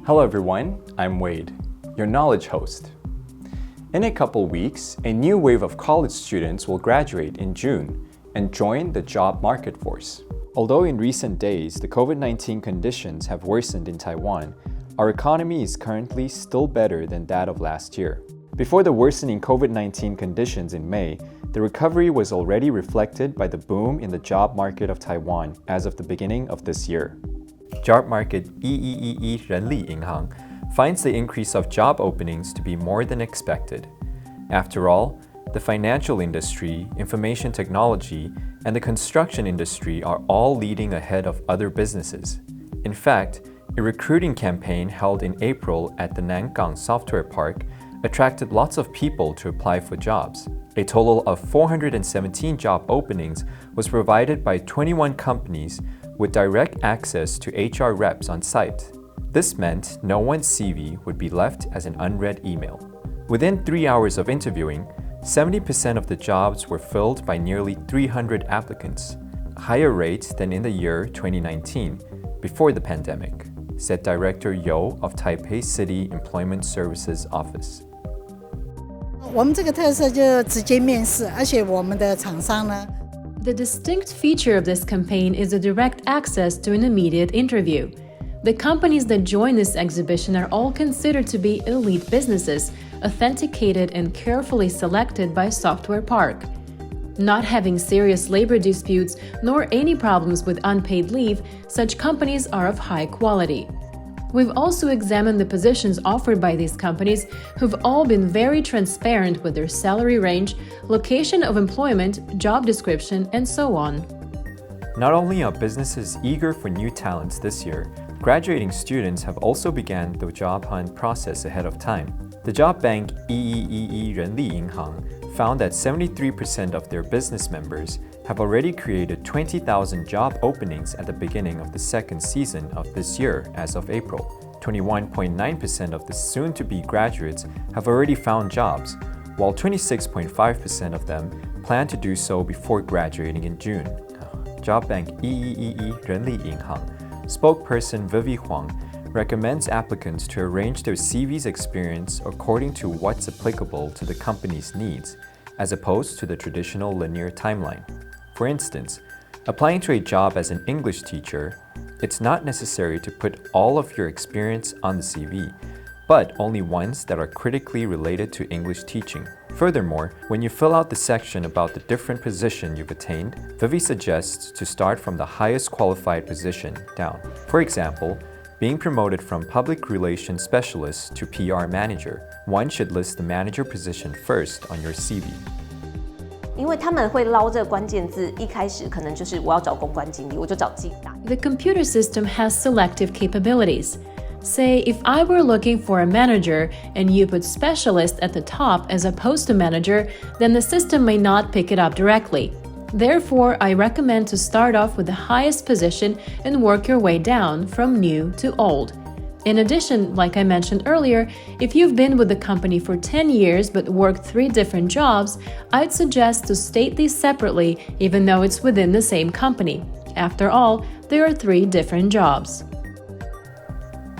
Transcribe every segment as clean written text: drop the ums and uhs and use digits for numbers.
Hello everyone, I'm Wade, your knowledge host. In a couple weeks, a new wave of college students will graduate in June and join the job market force. Although in recent days, the COVID-19 conditions have worsened in Taiwan, our economy is currently still better than that of last year. Before the worsening COVID-19 conditions in May, the recovery was already reflected by the boom in the job market of Taiwan as of the beginning of this year. Job market 人力银行 finds the increase of job openings to be more than expected. After all, the financial industry, information technology, and the construction industry are all leading ahead of other businesses. In fact, a recruiting campaign held in April at the Nangang Software Park attracted lots of people to apply for jobs. A total of 417 job openings was provided by 21 companies with direct access to HR reps on site. This meant no one's CV would be left as an unread email. Within 3 hours of interviewing, 70% of the jobs were filled by nearly 300 applicants, a higher rate than in the year 2019, before the pandemic, said Director Yo of Taipei City Employment Services Office. 我们这个特色就直接面试，而且我们的厂商呢 The distinct feature of this campaign is the direct access to an immediate interview. The companies that join this exhibition are all considered to be elite businesses, authenticated and carefully selected by Software Park. Not having serious labor disputes nor any problems with unpaid leave, such companies are of high quality. We've also examined the positions offered by these companies, who've all been very transparent with their salary range, location of employment, job description, and so on. Not only are businesses eager for new talents this year, graduating students have also begun the job hunt process ahead of time. The job bank 人力银行 found that 73% of their business members have already created 20,000 job openings at the beginning of the second season of this year as of April. 21.9% of the soon-to-be graduates have already found jobs, while 26.5% of them plan to do so before graduating in June. Job bank 人力银行 spokesperson Vivi Huang recommends applicants to arrange their CV's experience according to what's applicable to the company's needs, as opposed to the traditional linear timeline. For instance, applying to a job as an English teacher, it's not necessary to put all of your experience on the CV, but only ones that are critically related to English teaching. Furthermore, when you fill out the section about the different position you've attained, Vivi suggests to start from the highest qualified position down. For example, being promoted from public relations specialist to PR manager, one should list the manager position first on your CV. 因为他们会捞这个关键字，一开始可能就是我要找公关经理，我就找竞打。The computer system has selective capabilities. Say, if I were looking for a manager and you put specialist at the top as opposed to manager, then the system may not pick it up directly. Therefore, I recommend to start off with the highest position and work your way down from new to old. In addition, like I mentioned earlier, if you've been with the company for 10 years but worked 3 different jobs, I'd suggest to state these separately even though it's within the same company. After all, there are 3 different jobs.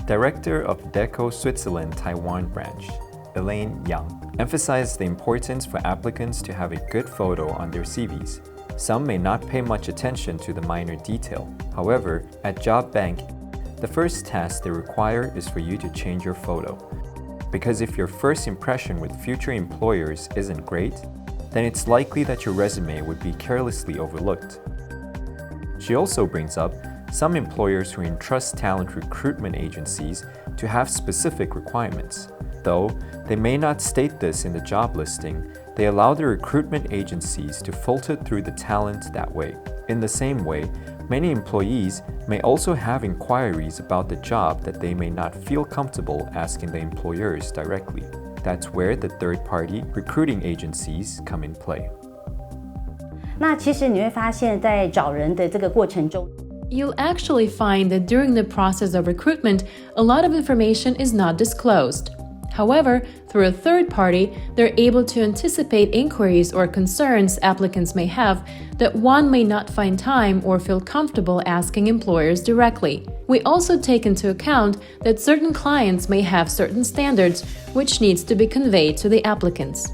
Director of DECO Switzerland Taiwan branch, Elaine Yang, emphasized the importance for applicants to have a good photo on their CVs. Some may not pay much attention to the minor detail. However, at Job Bank, the first task they require is for you to change your photo. Because if your first impression with future employers isn't great, then it's likely that your resume would be carelessly overlooked. She also brings up some employers who entrust talent recruitment agencies to have specific requirements. Though they may not state this in the job listing, they allow the recruitment agencies to filter through the talent that way. In the same way, many employees may also have inquiries about the job that they may not feel comfortable asking the employers directly. That's where the third-party recruiting agencies come in play. 那其实你会发现在找人的这个过程中 You'll actually find that during the process of recruitment, a lot of information is not disclosed. However, through a third party, they're able to anticipate inquiries or concerns applicants may have that one may not find time or feel comfortable asking employers directly. We also take into account that certain clients may have certain standards which needs to be conveyed to the applicants.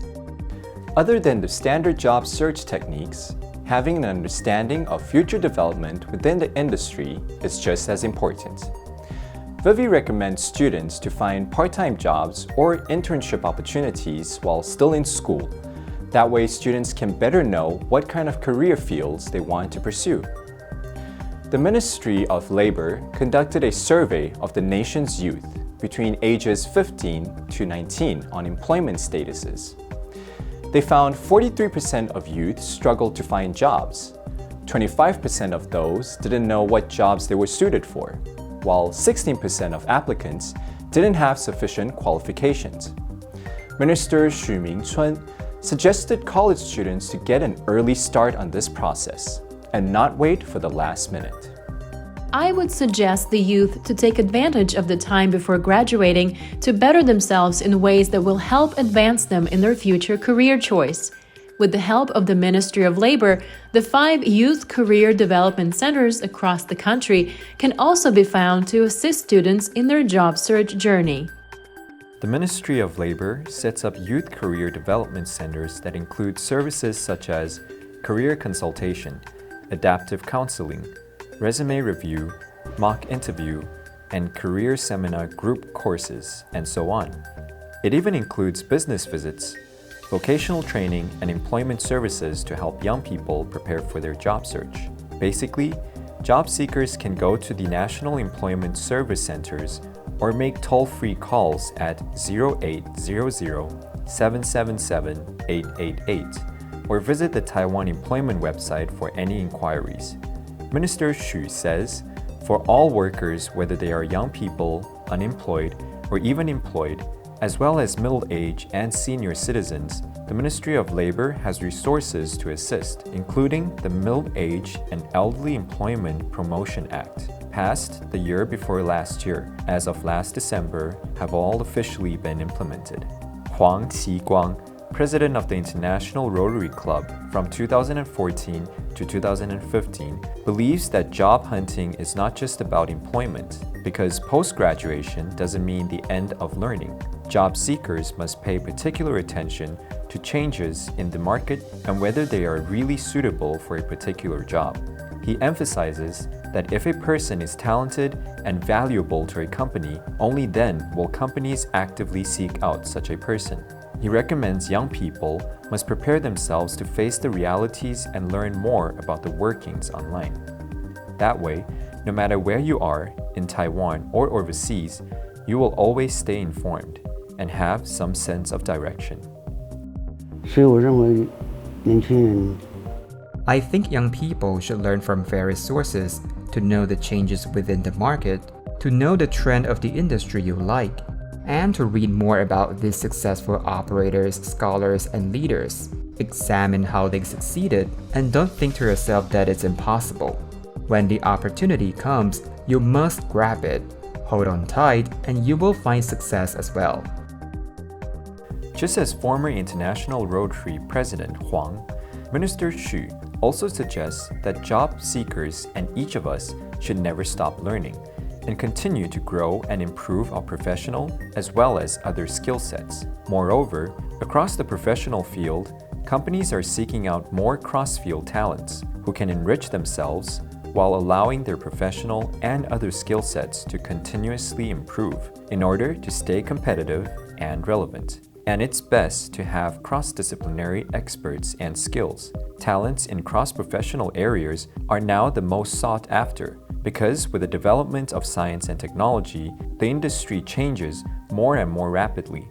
Other than the standard job search techniques, having an understanding of future development within the industry is just as important. Vivi recommends students to find part-time jobs or internship opportunities while still in school. That way, students can better know what kind of career fields they want to pursue. The Ministry of Labor conducted a survey of the nation's youth between ages 15 to 19 on employment statuses. They found 43% of youth struggled to find jobs. 25% of those didn't know what jobs they were suited for, while 16% of applicants didn't have sufficient qualifications. Minister Xu Mingchun suggested college students to get an early start on this process and not wait for the last minute. I would suggest the youth to take advantage of the time before graduating to better themselves in ways that will help advance them in their future career choice. With the help of the Ministry of Labor, the 5 youth career development centers across the country can also be found to assist students in their job search journey. The Ministry of Labor sets up youth career development centers that include services such as career consultation, adaptive counseling, resume review, mock interview, and career seminar group courses, and so on. It even includes business visits, vocational training, and employment services to help young people prepare for their job search. Basically, job seekers can go to the National Employment Service Centers or make toll-free calls at 0800-777-888 or visit the Taiwan Employment website for any inquiries. Minister Xu says, for all workers, whether they are young people, unemployed, or even employed, as well as middle-aged and senior citizens, the Ministry of Labor has resources to assist, including the Middle-Aged and Elderly Employment Promotion Act, passed the year before last year, as of last December, have all officially been implemented. Huang Qiguang, president of the International Rotary Club from 2014 to 2015, believes that job hunting is not just about employment, because post-graduation doesn't mean the end of learning. Job seekers must pay particular attention to changes in the market and whether they are really suitable for a particular job. He emphasizes that if a person is talented and valuable to a company, only then will companies actively seek out such a person. He recommends young people must prepare themselves to face the realities and learn more about the workings online. That way, no matter where you are, in Taiwan or overseas, you will always stay informed and have some sense of direction. 所以我认为年轻人 I think young people should learn from various sources to know the changes within the market, to know the trend of the industry you like, and to read more about these successful operators, scholars, and leaders. Examine how they succeeded, and don't think to yourself that it's impossible. When the opportunity comes, you must grab it. Hold on tight, and you will find success as well. Just as former International Rotary President Huang, Minister Xu also suggests that job seekers and each of us should never stop learning and continue to grow and improve our professional as well as other skill sets. Moreover, across the professional field, companies are seeking out more cross-field talents who can enrich themselves while allowing their professional and other skill sets to continuously improve in order to stay competitive and relevant. And it's best to have cross-disciplinary experts and skills. Talents in cross-professional areas are now the most sought after because with the development of science and technology, the industry changes more and more rapidly,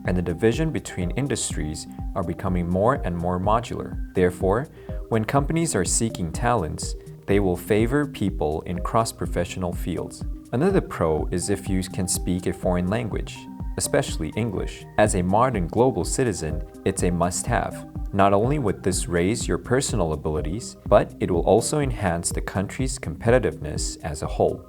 and the division between industries are becoming more and more modular. Therefore, when companies are seeking talents, they will favor people in cross-professional fields. Another pro is if you can speak a foreign language, especially English. As a modern global citizen, it's a must-have. Not only would this raise your personal abilities, but it will also enhance the country's competitiveness as a whole.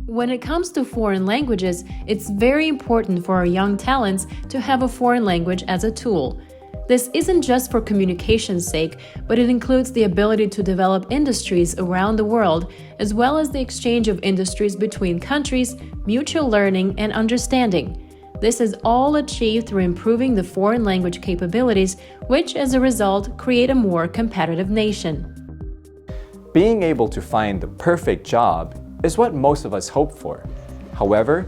When it comes to foreign languages, it's very important for our young talents to have a foreign language as a tool. This isn't just for communication's sake, but it includes the ability to develop industries around the world, as well as the exchange of industries between countries, mutual learning, and understanding. This is all achieved through improving the foreign language capabilities, which, as a result, create a more competitive nation. Being able to find the perfect job is what most of us hope for. However,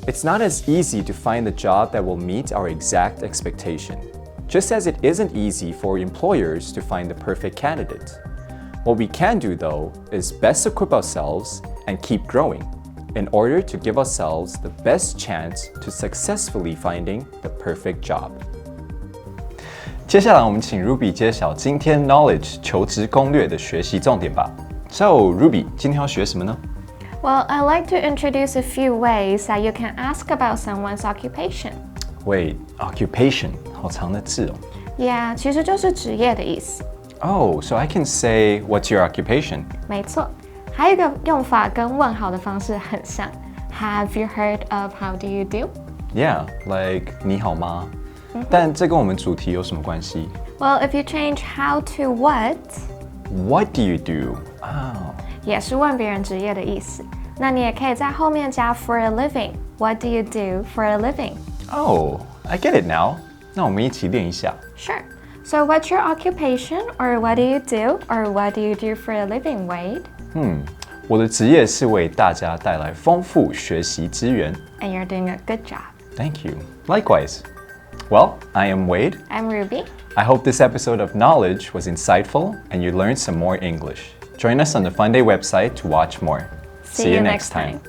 it's not as easy to find the job that will meet our exact expectation, just as it isn't easy for employers to find the perfect candidate. What we can do, though, is best equip ourselves and keep growing in order to give ourselves the best chance to successfully finding the perfect job. 接下来我们请 Ruby 揭晓今天 Knowledge 求职攻略的学习重点吧。So, Ruby, 今天要学什么呢？ Well, I'd like to introduce a few ways that you can ask about someone's occupation. Wait, occupation, 好长的字哦。Yeah, 其实就是职业的意思。Oh, so I can say, what's your occupation? 没错，还有一个用法跟问好的方式很像。Have you heard of how do you do? Yeah, like 你好吗？但这跟我们主题有什么关系？ Well, if you change how to what, What do you do? 也是问别人职业的意思。那你也可以在后面加 for a living. What do you do for a living? Oh, I get it now. 那我们一起练一下。 Sure. So what's your occupation, or what do you do, or what do you do for a living, Wade? 我的职业是为大家带来丰富学习资源。 And you're doing a good job. Thank you. Likewise. Well, I am Wade. I'm Ruby. I hope this episode of Knowledge was insightful and you learned some more English. Join us on the FUNDAY website to watch more. See you next time.